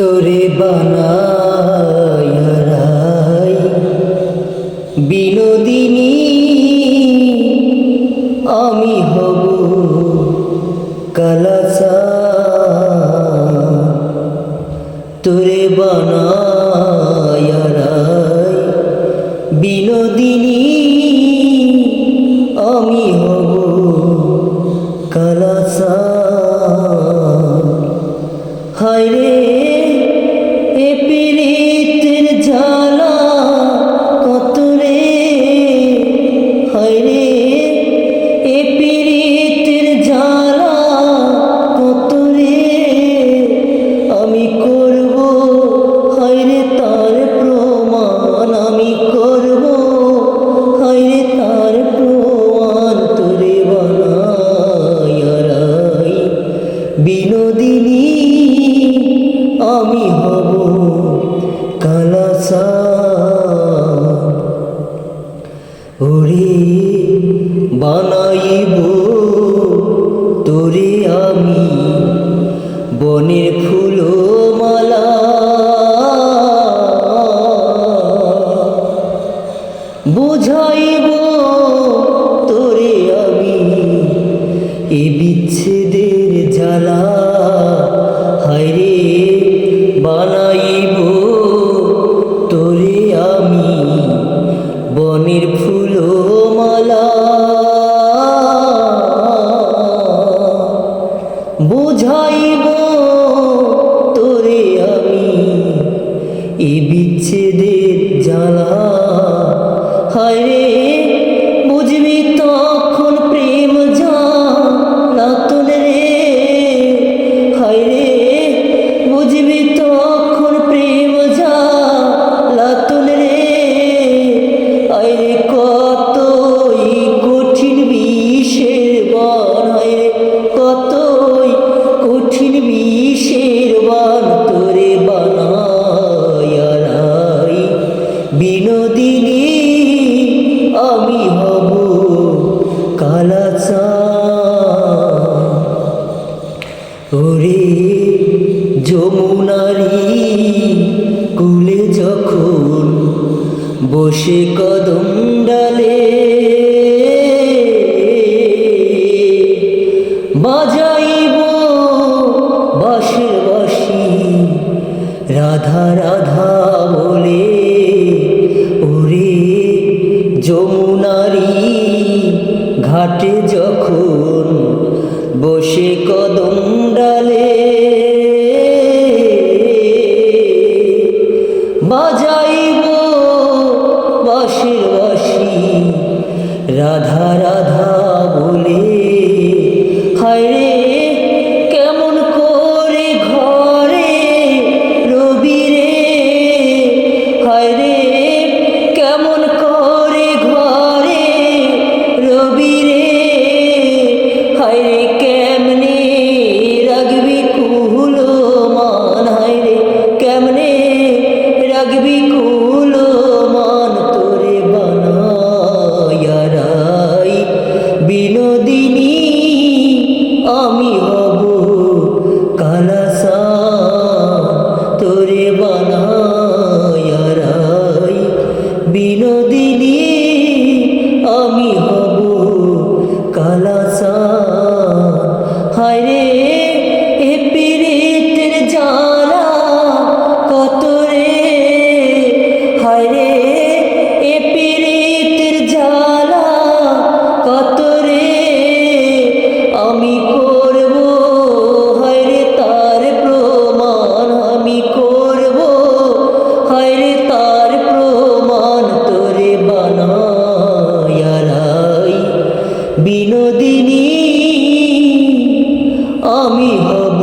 তোরে বানাই বিনোদিনী আমি হব কালাসা। তোরে বানাই বিনোদিনী আমি হব কালাসা। হায়রে এ পীড়িতের জ্বালা কত রে, হায়রে এ পীড়িতের জ্বালা কত রে। আমি করব হায়রে তার প্রমাণ, আমি করব হায়রে তার প্রমাণ। তোরে বানাই বিনোদিনী আমি হব কালাসা। ওরে বানাইব তোরে আমি বনের ফুলমালা। বুঝাইব তোরে আমি এ বিচ্ছেদের জ্বালা। হায়রে বানাইব তোরে আমি বনের ফুলমালা। বুঝাইব তোরে আমি এ বিচ্ছেদের জ্বালা। হায়রে বুঝবি তখন প্রেম জ্বালাতন রে, হায়রে বুঝবি তখন প্রেম জ্বালাতন রে। হায়রে কতই কঠিন বিষের বান, হায়রে কতই কঠিন বিষের বান। তোরে বানাই বিনোদিনী আমি হব কালাসা। ওরে যমুনারি কুলে যখন বসে কদম ডালে, বাজাইব বাঁশের বাঁশি রাধা রাধা বলে। ওরে যমুনারি ঘাটে যখন বসে কদম ডালে, বাজাইব বাঁশের বাঁশি রাধা রাধা বলে। হায়রে কেমন করে ঘরে রবি রে, হায়রে কেমন করে ঘরে রবি রে। হায়রে কেমনে রাখবি কুল মান, হায়রে কেমনে রাখবি কুল মান। তোরে বানাই বিনোদিনী আমি হব কালাসা। তোরে বানাই বিনোদিনী আমি হব কালাসা। হায়রে এ পীড়িতের জ্বালা কত রে, হায়রে এ পীড়িতের জ্বালা কত রে। আমি করব হায়রে তার প্রমাণ, আমি করব হায়রে তার প্রমাণ। তোরে বানাই বিনোদিনী আমি হব